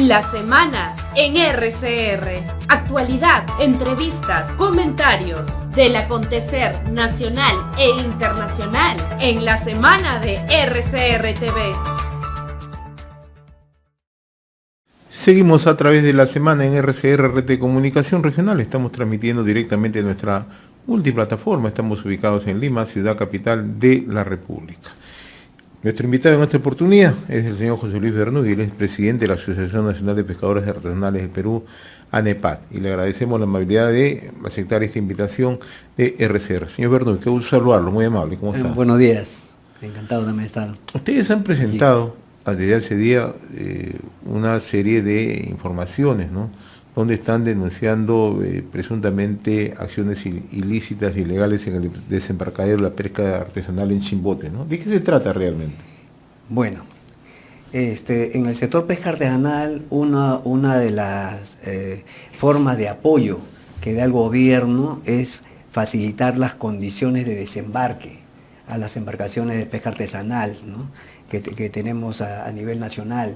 La semana en RCR. Actualidad, entrevistas, comentarios del acontecer nacional e internacional en la semana de RCR TV. Seguimos a través de la semana en RCR Red de Comunicación Regional. Estamos transmitiendo directamente nuestra multiplataforma. Estamos ubicados en Lima, ciudad capital de la República. Nuestro invitado en esta oportunidad es el señor José Luis Bernuy, él es presidente de la Asociación Nacional de Pescadores Artesanales del Perú, ANEPAT, y le agradecemos la amabilidad de aceptar esta invitación de RCR. Señor Bernuy, qué gusto saludarlo, muy amable, ¿cómo está? Buenos días, encantado también de estar. Ustedes han presentado desde hace día una serie de informaciones, ¿no?, donde están denunciando presuntamente acciones ilícitas, ilegales en el desembarcadero de la pesca artesanal en Chimbote, ¿no? ¿De qué se trata realmente? Bueno, en el sector pesca artesanal, una de las formas de apoyo que da el gobierno es facilitar las condiciones de desembarque a las embarcaciones de pesca artesanal, ¿no?, que tenemos a nivel nacional.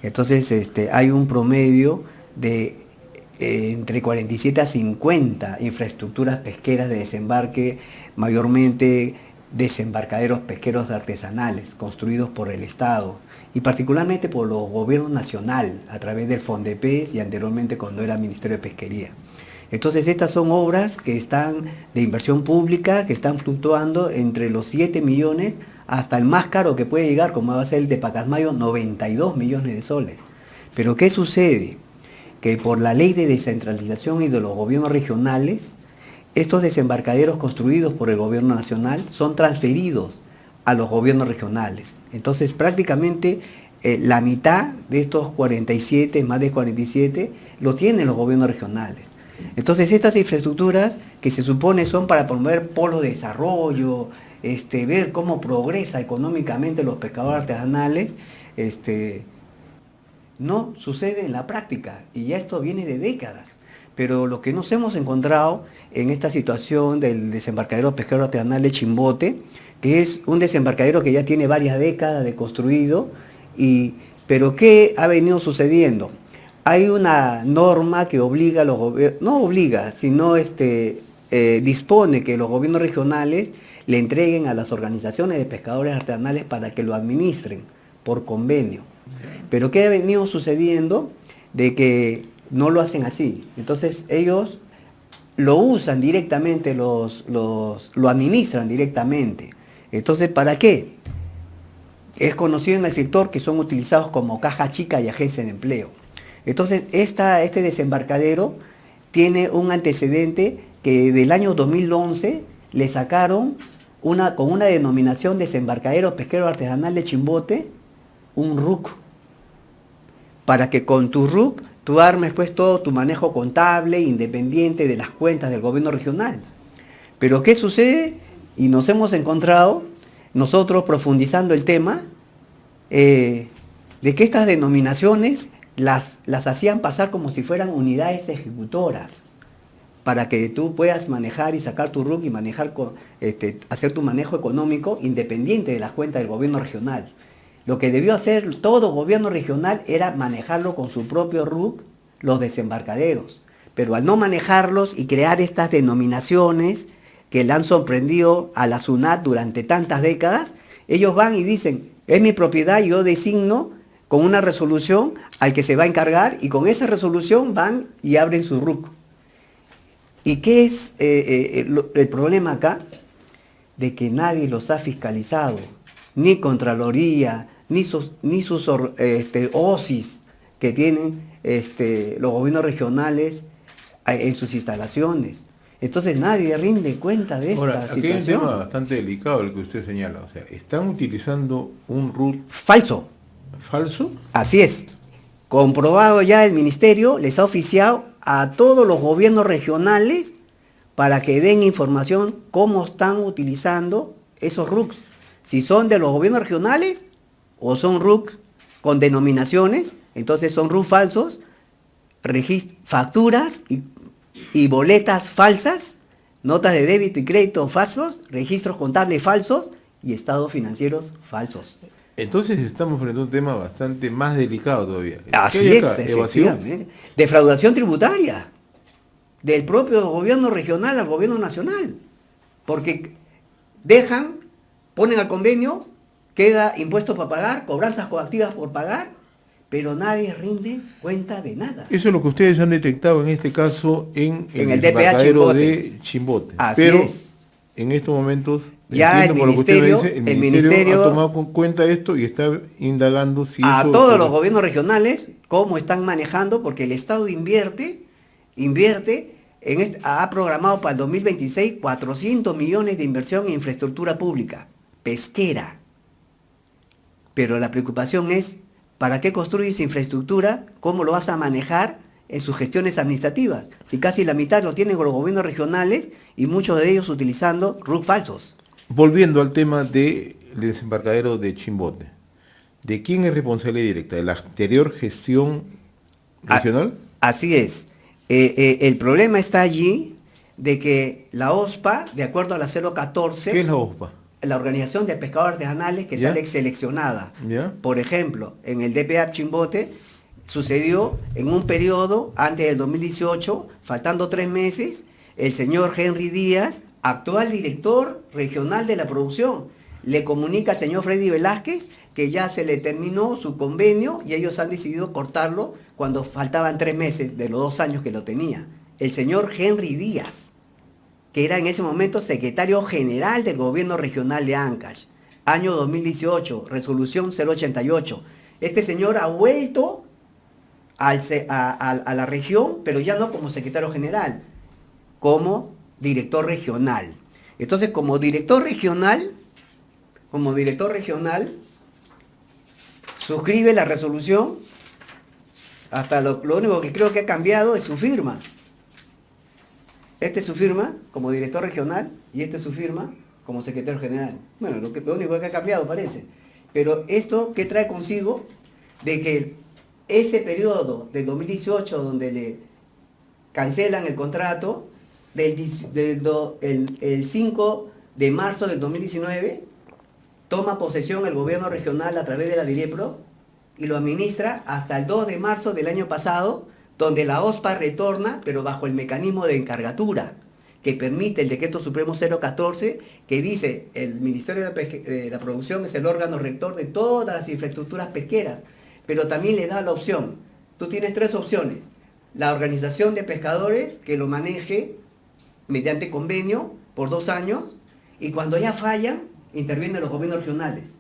Entonces, hay un promedio de entre 47 a 50 infraestructuras pesqueras de desembarque, mayormente desembarcaderos pesqueros artesanales, construidos por el Estado y particularmente por los gobiernos nacionales, a través del FONDEPES y anteriormente cuando era Ministerio de Pesquería. Entonces, estas son obras que están de inversión pública, que están fluctuando entre los 7 millones hasta el más caro que puede llegar, como va a ser el de Pacasmayo, 92 millones de soles. Pero ¿qué sucede? Que por la ley de descentralización y de los gobiernos regionales, estos desembarcaderos construidos por el gobierno nacional son transferidos a los gobiernos regionales. Entonces, prácticamente la mitad de estos 47, más de 47, lo tienen los gobiernos regionales. Entonces, estas infraestructuras que se supone son para promover polos de desarrollo, ver cómo progresa económicamente los pescadores artesanales, no sucede en la práctica, y ya esto viene de décadas. Pero lo que nos hemos encontrado en esta situación del desembarcadero pesquero artesanal de Chimbote, que es un desembarcadero que ya tiene varias décadas de construido, pero ¿qué ha venido sucediendo? Hay una norma que obliga a los gobiernos, no obliga, sino dispone que los gobiernos regionales le entreguen a las organizaciones de pescadores artesanales para que lo administren por convenio. Pero ¿qué ha venido sucediendo? De que no lo hacen así. Entonces ellos lo usan directamente, lo administran directamente. Entonces, ¿para qué? Es conocido en el sector que son utilizados como caja chica y agencia de empleo. Entonces, este desembarcadero tiene un antecedente que del año 2011 le sacaron con una denominación desembarcadero pesquero artesanal de Chimbote, un RUC, para que con tu RUC tú armes pues todo tu manejo contable independiente de las cuentas del gobierno regional. Pero ¿qué sucede? Y nos hemos encontrado, nosotros profundizando el tema, de que estas denominaciones las hacían pasar como si fueran unidades ejecutoras, para que tú puedas manejar y sacar tu RUC y manejar, hacer tu manejo económico independiente de las cuentas del gobierno regional. Lo que debió hacer todo gobierno regional era manejarlo con su propio RUC, los desembarcaderos. Pero al no manejarlos y crear estas denominaciones que le han sorprendido a la SUNAT durante tantas décadas, ellos van y dicen, es mi propiedad, yo designo con una resolución al que se va a encargar, y con esa resolución van y abren su RUC. ¿Y qué es el problema acá? De que nadie los ha fiscalizado, ni Contraloría, ni sus OSIS que tienen los gobiernos regionales en sus instalaciones. Entonces nadie rinde cuenta de esta situación. Aquí hay un tema bastante delicado el que usted señala. O sea, están utilizando un RUC falso. ¿Falso? Así es. Comprobado ya, el ministerio les ha oficiado a todos los gobiernos regionales para que den información cómo están utilizando esos RUCs. Si son de los gobiernos regionales o son RUC con denominaciones, entonces son RUC falsos, facturas y boletas falsas, notas de débito y crédito falsos, registros contables falsos y estados financieros falsos. Entonces estamos frente a un tema bastante más delicado todavía. ¿Qué Así hay es, acá? ¿Evasión? efectivamente. Defraudación tributaria del propio gobierno regional al gobierno nacional. Porque ponen al convenio, queda impuestos para pagar, cobranzas coactivas por pagar, pero nadie rinde cuenta de nada. Eso es lo que ustedes han detectado en este caso en En el desembarcadero DPH de Chimbote. Así Pero es. en estos momentos, Ya entiendo el por lo que usted me ministerio- dice, el el ministerio ministerio- ha tomado con cuenta esto y está indagando si A eso... todos los gobiernos regionales, cómo están manejando, porque el Estado invierte, ha programado para el 2026 400 millones de inversión en infraestructura pública, pesquera. Pero la preocupación es, ¿para qué construyes infraestructura? ¿Cómo lo vas a manejar en sus gestiones administrativas? Si casi la mitad lo tienen con los gobiernos regionales y muchos de ellos utilizando RUC falsos. Volviendo al tema del desembarcadero de Chimbote, ¿de quién es responsabilidad directa? ¿De la anterior gestión regional? Así es. El problema está allí de que la OSPA, de acuerdo a la 014, ¿Qué es la OSPA? la Organización de Pescadores Artesanales, que ¿Ya? sale seleccionada. ¿Ya? Por ejemplo, en el DPA Chimbote sucedió en un periodo antes del 2018, faltando 3 meses, el señor Henry Díaz, actual director regional de la producción, le comunica al señor Freddy Velázquez que ya se le terminó su convenio y ellos han decidido cortarlo cuando faltaban 3 meses de los 2 años que lo tenía. El señor Henry Díaz, que era en ese momento secretario general del gobierno regional de Ancash, año 2018, resolución 088. Este señor ha vuelto a la región, pero ya no como secretario general, como director regional. Entonces, como director regional, suscribe la resolución, hasta lo único que creo que ha cambiado es su firma. Este es su firma como director regional y este es su firma como secretario general. Bueno, lo único que ha cambiado parece. Pero esto, ¿qué trae consigo? De que ese periodo del 2018 donde le cancelan el contrato, el 5 de marzo del 2019, toma posesión el gobierno regional a través de la DIREPRO y lo administra hasta el 2 de marzo del año pasado, donde la OSPA retorna, pero bajo el mecanismo de encargatura que permite el Decreto Supremo 014, que dice el Ministerio de la Producción es el órgano rector de todas las infraestructuras pesqueras, pero también le da la opción. Tú tienes 3 opciones. La organización de pescadores que lo maneje mediante convenio por 2 años, y cuando ya fallan, intervienen los gobiernos regionales.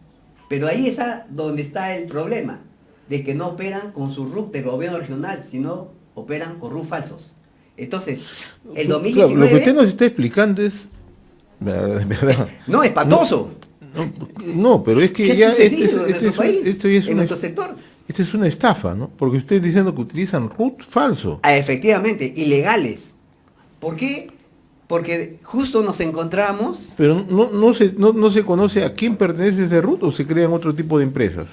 Pero ahí es donde está el problema, de que no operan con su RUC del gobierno regional, sino operan con RUC falsos. Entonces, el 2019... Claro, lo que usted nos está explicando es... ¿verdad? No, espantoso. No, pero es que ¿Qué ha ya sucedido en nuestro país, en nuestro sector? Esta es una estafa, ¿no? Porque usted está diciendo que utilizan RUT falso. Efectivamente, ilegales. ¿Por qué? Porque justo nos encontramos... Pero no se conoce a quién pertenece ese RUT o se crean otro tipo de empresas.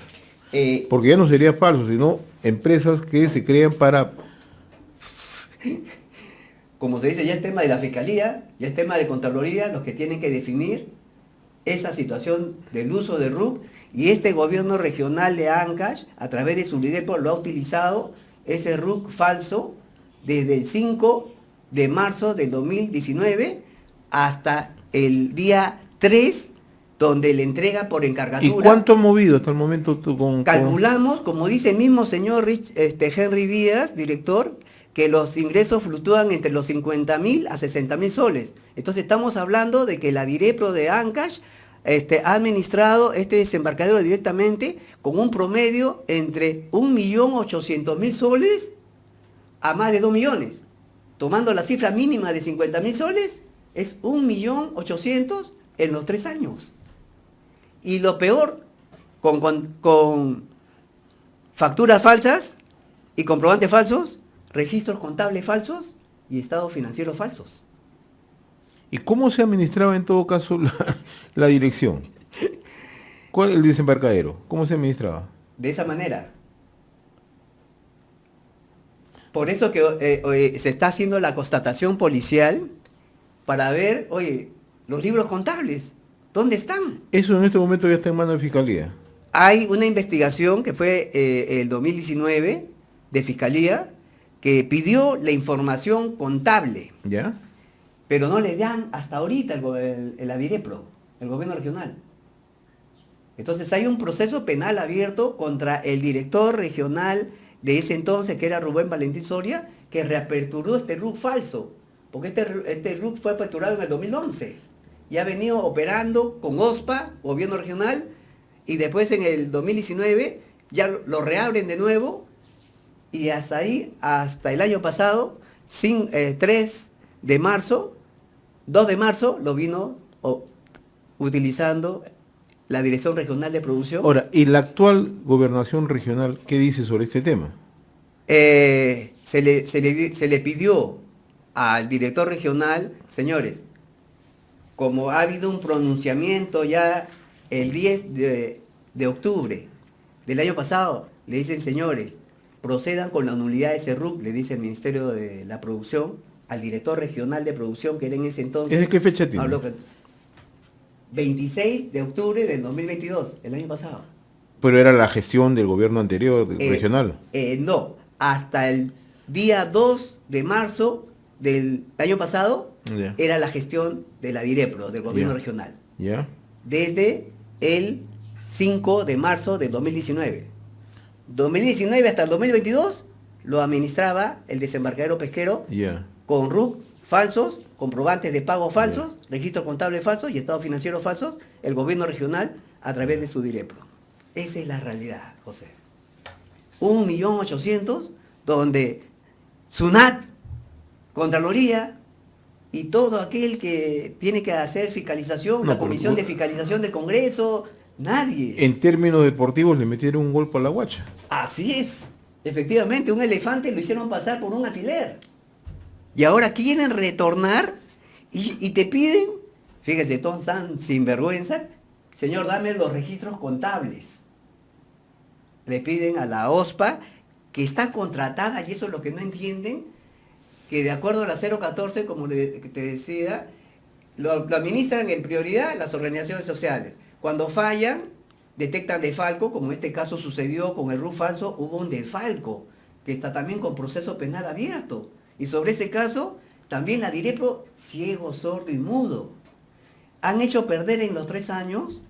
Porque ya no sería falso, sino empresas que se crean para... Como se dice, ya es tema de la Fiscalía, ya es tema de Contraloría, los que tienen que definir esa situación del uso de RUC, y este gobierno regional de Ancash, a través de su DIREPRO, lo ha utilizado, ese RUC falso, desde el 5 de marzo del 2019 hasta el día 3, donde le entrega por encargatura. ¿Y cuánto ha movido hasta el momento tú Calculamos, como dice el mismo señor Henry Díaz, director, que los ingresos fluctúan entre los 50.000 a 60.000 soles. Entonces estamos hablando de que la DIREPRO de Ancash ha administrado este desembarcadero directamente con un promedio entre 1.800.000 soles a más de 2 millones. Tomando la cifra mínima de 50.000 soles, es 1.800.000 en los 3 años. Y lo peor, con facturas falsas y comprobantes falsos, registros contables falsos y estados financieros falsos. ¿Y cómo se administraba en todo caso la dirección? ¿Cuál el desembarcadero? ¿Cómo se administraba? De esa manera. Por eso que se está haciendo la constatación policial para ver, oye, los libros contables, ¿dónde están? Eso en este momento ya está en manos de Fiscalía. Hay una investigación que fue el 2019 de Fiscalía que pidió la información contable, ¿Ya? pero no le dan hasta ahorita el ADIREPRO, el gobierno regional. Entonces hay un proceso penal abierto contra el director regional de ese entonces, que era Rubén Valentín Soria, que reaperturó este RUC falso, porque este RUC fue aperturado en el 2011 y ha venido operando con OSPA, gobierno regional, y después en el 2019 ya lo reabren de nuevo, y hasta ahí, hasta el año pasado, 3 de marzo, 2 de marzo, lo vino utilizando la Dirección Regional de Producción. Ahora, ¿y la actual gobernación regional qué dice sobre este tema? Se le pidió al director regional, señores, como ha habido un pronunciamiento ya el 10 de octubre del año pasado, le dicen, señores, procedan con la nulidad de ese RUC, le dice el Ministerio de la Producción, al director regional de producción, que era en ese entonces. ¿Desde qué fecha tiene? 26 de octubre del 2022, el año pasado. Pero era la gestión del gobierno anterior, regional. No, hasta el día 2 de marzo del año pasado, Ya. era la gestión de la DIREPRO, del gobierno Ya. regional. ¿Ya? Desde el 5 de marzo del 2019. 2019 hasta el 2022 lo administraba el desembarcadero pesquero Ya. con RUC falsos, comprobantes de pago falsos, registros contables falsos y estados financieros falsos, el gobierno regional a través de su DIREPRO. Esa es la realidad, José. 1.800.000, donde SUNAT, Contraloría y todo aquel que tiene que hacer fiscalización, No, la Comisión de Fiscalización del Congreso, nadie. En términos deportivos le metieron un golpe a la guacha. Así es, efectivamente, un elefante lo hicieron pasar por un alfiler. Y ahora quieren retornar y te piden, fíjese, todos tan sinvergüenza, señor, dame los registros contables. Le piden a la OSPA, que está contratada, y eso es lo que no entienden, que de acuerdo a la 014, como te decía, lo administran en prioridad las organizaciones sociales. Cuando fallan, detectan desfalco, como en este caso sucedió con el RUF falso, hubo un desfalco, que está también con proceso penal abierto. Y sobre ese caso, también la DIREPRO, ciego, sordo y mudo. Han hecho perder en los 3 años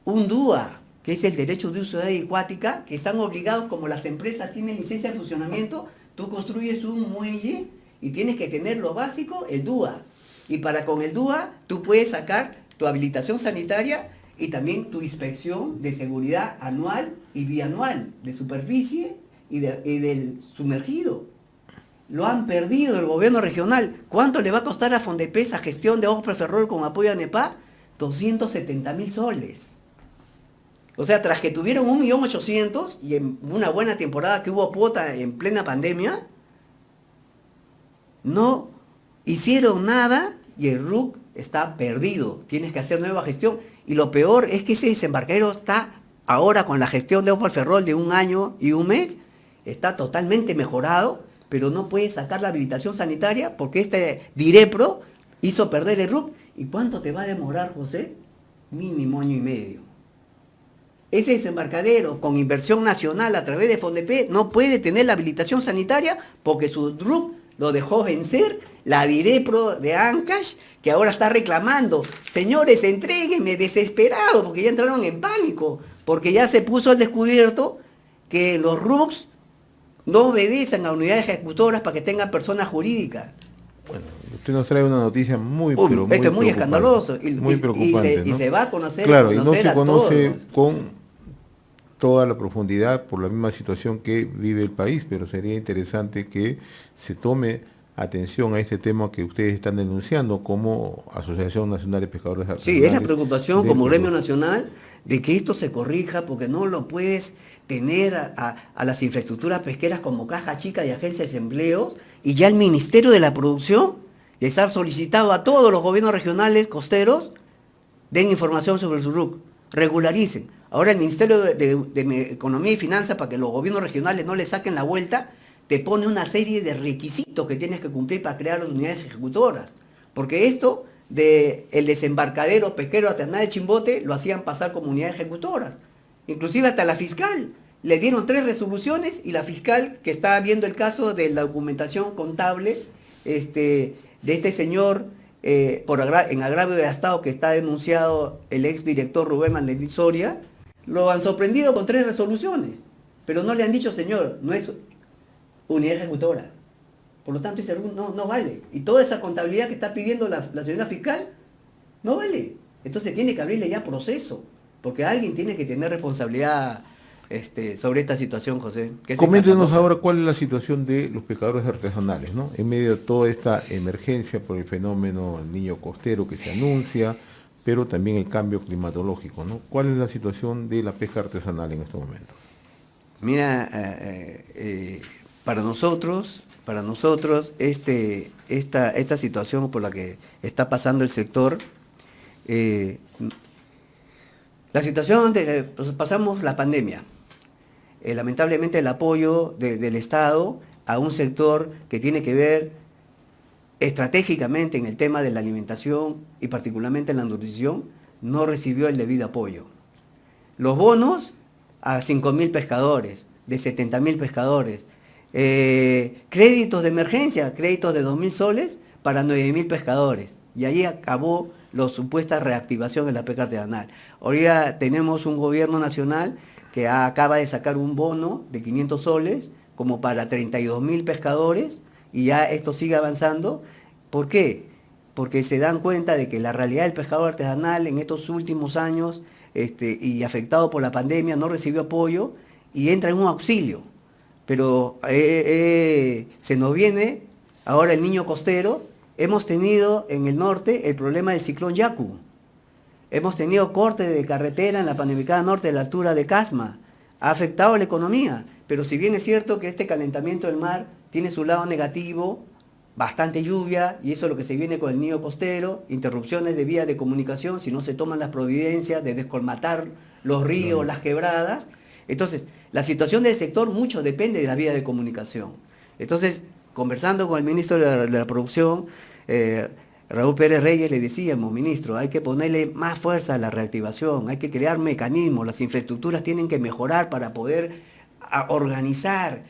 un DUA, que es el derecho de uso de área acuática, que están obligados, como las empresas tienen licencia de funcionamiento, tú construyes un muelle y tienes que tener lo básico, el DUA. Y para con el DUA, tú puedes sacar tu habilitación sanitaria y también tu inspección de seguridad anual y bianual, de superficie y del sumergido. Lo han perdido el gobierno regional. ¿Cuánto le va a costar a Fondepesa gestión de Osprey Ferrol con apoyo a ANEPA? 270.000 soles. O sea, tras que tuvieron 1.800.000 y en una buena temporada que hubo cuota en plena pandemia, no hicieron nada y el RUC está perdido. Tienes que hacer nueva gestión. Y lo peor es que ese desembarcadero está ahora con la gestión de Osprey Ferrol de 1 año y 1 mes, está totalmente mejorado, pero no puede sacar la habilitación sanitaria porque este DIREPRO hizo perder el RUC. ¿Y cuánto te va a demorar, José? Mínimo 1 año y medio. Ese desembarcadero con inversión nacional a través de Fondepé no puede tener la habilitación sanitaria porque su RUC lo dejó vencer la DIREPRO de Ancash, que ahora está reclamando, señores, entréguenme, desesperado, porque ya entraron en pánico, porque ya se puso al descubierto que los RUCs no obedecen a unidades ejecutoras para que tengan personas jurídicas. Bueno, usted nos trae una noticia muy, Uy, pero muy esto es muy preocupante. escandaloso. Muy preocupante, y ¿no? se va a conocer, claro, y no se a conoce todos. con toda la profundidad por la misma situación que vive el país, pero sería interesante que se tome atención a este tema que ustedes están denunciando como Asociación Nacional de Pescadores Sí, es la preocupación como Perú. gremio nacional de que esto se corrija, porque no lo puedes tener a las infraestructuras pesqueras como caja chica y agencias de empleos, y ya el Ministerio de la Producción les ha solicitado a todos los gobiernos regionales costeros den información sobre su RUC, regularicen. Ahora el Ministerio de Economía y Finanzas, para que los gobiernos regionales no le saquen la vuelta, te pone una serie de requisitos que tienes que cumplir para crear las unidades ejecutoras. Porque esto del desembarcadero pesquero artesanal de Chimbote lo hacían pasar como unidades ejecutoras. inclusive hasta la fiscal. Le dieron 3 resoluciones y la fiscal que está viendo el caso de la documentación contable de este señor en agravio de Estado que está denunciado el exdirector Rubén Mandelín Soria, lo han sorprendido con 3 resoluciones, pero no le han dicho, señor, no es unidad ejecutora. Por lo tanto, ese no vale. Y toda esa contabilidad que está pidiendo la señora fiscal, no vale. Entonces tiene que abrirle ya proceso, porque alguien tiene que tener responsabilidad sobre esta situación, José. Coméntenos ahora cuál es la situación de los pescadores artesanales, ¿no? En medio de toda esta emergencia por el fenómeno del niño costero que se anuncia, pero también el cambio climatológico, ¿no? ¿Cuál es la situación de la pesca artesanal en estos momentos? Mira, para nosotros esta situación por la que está pasando el sector, la situación pues pasamos la pandemia, lamentablemente el apoyo del Estado a un sector que tiene que ver estratégicamente en el tema de la alimentación y particularmente en la nutrición, no recibió el debido apoyo. Los bonos a 5.000 pescadores, de 70.000 pescadores, créditos de emergencia, créditos de 2.000 soles para 9.000 pescadores. Y ahí acabó la supuesta reactivación de la pesca artesanal. Hoy ya tenemos un gobierno nacional que acaba de sacar un bono de 500 soles como para 32.000 pescadores y ya esto sigue avanzando. ¿Por qué? Porque se dan cuenta de que la realidad del pescador artesanal en estos últimos años y afectado por la pandemia no recibió apoyo y entra en un auxilio. Pero se nos viene ahora el niño costero. Hemos tenido en el norte el problema del ciclón Yaku. Hemos tenido corte de carretera en la Panamericana Norte a la altura de Casma. Ha afectado la economía. Pero si bien es cierto que este calentamiento del mar tiene su lado negativo, bastante lluvia, y eso es lo que se viene con el niño costero, interrupciones de vías de comunicación, si no se toman las providencias de descolmatar los ríos, las quebradas. Entonces, la situación del sector mucho depende de la vía de comunicación. Entonces, conversando con el ministro de la Producción, Raúl Pérez Reyes, le decíamos, ministro, hay que ponerle más fuerza a la reactivación, hay que crear mecanismos, las infraestructuras tienen que mejorar para poder organizar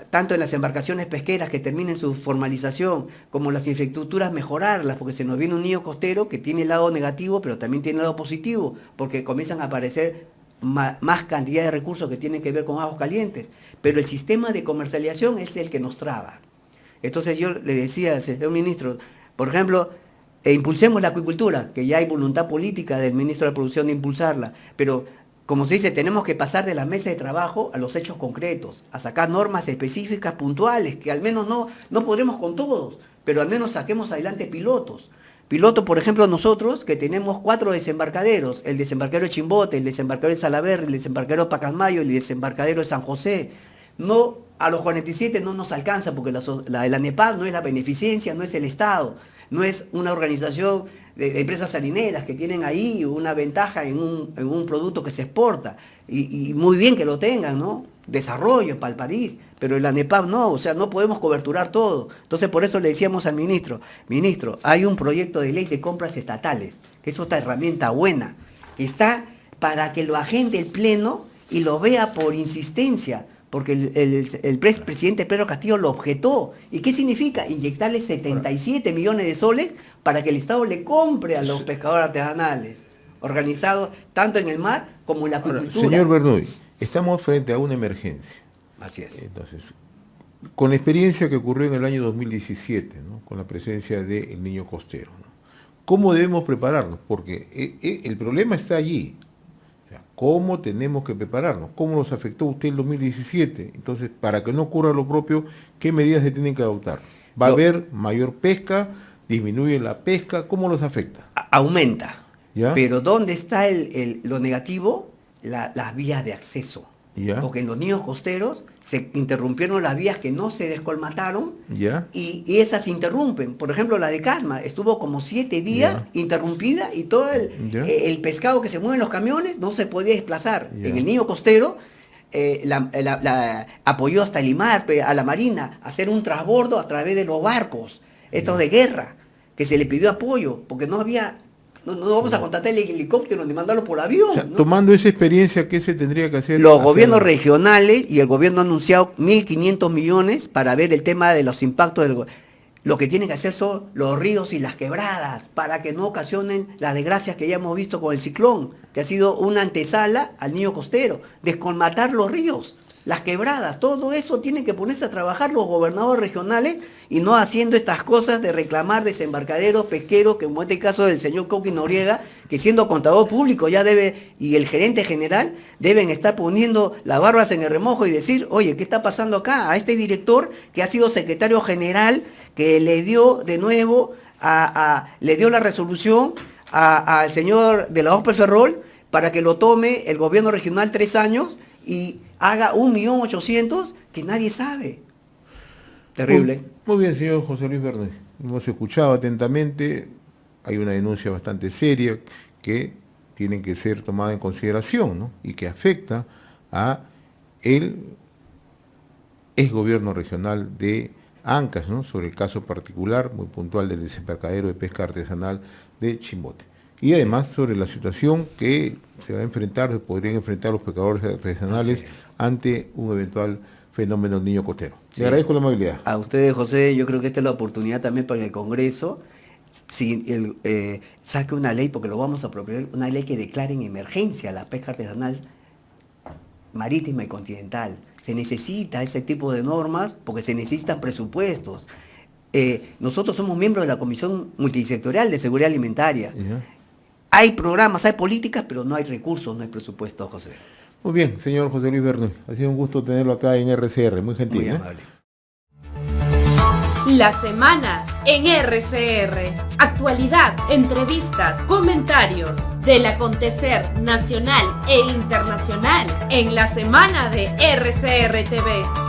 tanto en las embarcaciones pesqueras que terminen su formalización, como las infraestructuras mejorarlas, porque se nos viene un niño costero que tiene el lado negativo, pero también tiene el lado positivo, porque comienzan a aparecer más cantidad de recursos que tienen que ver con aguas calientes, pero el sistema de comercialización es el que nos traba. Entonces yo le decía, señor ministro, por ejemplo, impulsemos la acuicultura, que ya hay voluntad política del ministro de la Producción de impulsarla, pero como se dice, tenemos que pasar de la mesa de trabajo a los hechos concretos, a sacar normas específicas, puntuales, que al menos no podremos con todos, pero al menos saquemos adelante pilotos. Pilotos, por ejemplo, nosotros, que tenemos 4 desembarcaderos, el desembarcadero de Chimbote, el desembarcadero de Salaverry, el desembarcadero de Pacasmayo, el desembarcadero de San José. No, a los 47 no nos alcanza, porque la ANEPAD no es la beneficencia, no es el Estado, no es una organización de empresas salineras que tienen ahí una ventaja en un producto que se exporta, y muy bien que lo tengan, ¿no? Desarrollo para el país, pero el ANEPAD no, o sea, no podemos coberturar todo. Entonces por eso le decíamos al ministro, hay un proyecto de ley de compras estatales, que es otra herramienta buena, que está para que lo agende el Pleno y lo vea por insistencia, porque el presidente Pedro Castillo lo objetó. ¿Y qué significa? Inyectarle 77 millones de soles para que el Estado le compre a los pescadores artesanales, organizados tanto en el mar como en la acuicultura. Señor Bernoy, estamos frente a una emergencia. Así es. Entonces, con la experiencia que ocurrió en el año 2017, ¿no? Con la presencia del niño costero, ¿no? ¿Cómo debemos prepararnos? Porque el problema está allí. O sea, ¿cómo tenemos que prepararnos? ¿Cómo nos afectó a usted el 2017? Entonces, para que no ocurra lo propio, ¿qué medidas se tienen que adoptar? ¿Va a haber mayor pesca? ¿Disminuye la pesca? ¿Cómo nos afecta? Aumenta. ¿Ya? Pero ¿dónde está lo negativo? Las vías de acceso. ¿Ya? Porque en los niños costeros se interrumpieron las vías que no se descolmataron. ¿Ya? Y esas se interrumpen. Por ejemplo, la de Casma estuvo como 7 días ¿Ya? interrumpida, y todo ¿Ya? el pescado que se mueve en los camiones no se podía desplazar. ¿Ya? En el niño costero apoyó hasta el IMAR, a la Marina, a hacer un transbordo a través de los barcos, estos ¿Ya? de guerra, que se le pidió apoyo, porque no había no vamos a contratar el helicóptero ni mandarlo por avión. O sea, ¿no? tomando esa experiencia, ¿qué se tendría que hacer? Los gobiernos regionales y el gobierno ha anunciado 1.500 millones para ver el tema de los impactos lo que tienen que hacer son los ríos y las quebradas para que no ocasionen las desgracias que ya hemos visto con el ciclón, que ha sido una antesala al Niño Costero, descolmatar los ríos, las quebradas, todo eso tienen que ponerse a trabajar los gobernadores regionales y no haciendo estas cosas de reclamar desembarcaderos pesqueros, que como este caso del señor Coqui Noriega, que siendo contador público ya debe, y el gerente general, deben estar poniendo las barbas en el remojo y decir, oye, ¿qué está pasando acá? A este director que ha sido secretario general, que le dio de nuevo, le dio la resolución al señor de la OPE Ferrol para que lo tome el gobierno regional 3 años y haga 1.800.000 que nadie sabe. Terrible. Muy bien, señor José Luis Bernet. Hemos escuchado atentamente. Hay una denuncia bastante seria que tiene que ser tomada en consideración, ¿no? Y que afecta a el exgobierno regional de Ancash, ¿no? Sobre el caso particular, muy puntual, del desembarcadero de pesca artesanal de Chimbote. Y además sobre la situación que se va a enfrentar, se podrían enfrentar los pescadores artesanales ante un eventual fenómeno del Niño Costero. Sí. Le agradezco la amabilidad. A ustedes, José, yo creo que esta es la oportunidad también para que el Congreso saque una ley, porque lo vamos a proponer, una ley que declare en emergencia la pesca artesanal marítima y continental. Se necesita ese tipo de normas porque se necesitan presupuestos. Nosotros somos miembros de la Comisión Multisectorial de Seguridad Alimentaria. ¿Ya? Hay programas, hay políticas, pero no hay recursos, no hay presupuesto, José. Muy bien, señor José Luis Bernet. Ha sido un gusto tenerlo acá en RCR. Muy gentil. Muy amable. La semana en RCR. Actualidad, entrevistas, comentarios del acontecer nacional e internacional en la semana de RCR TV.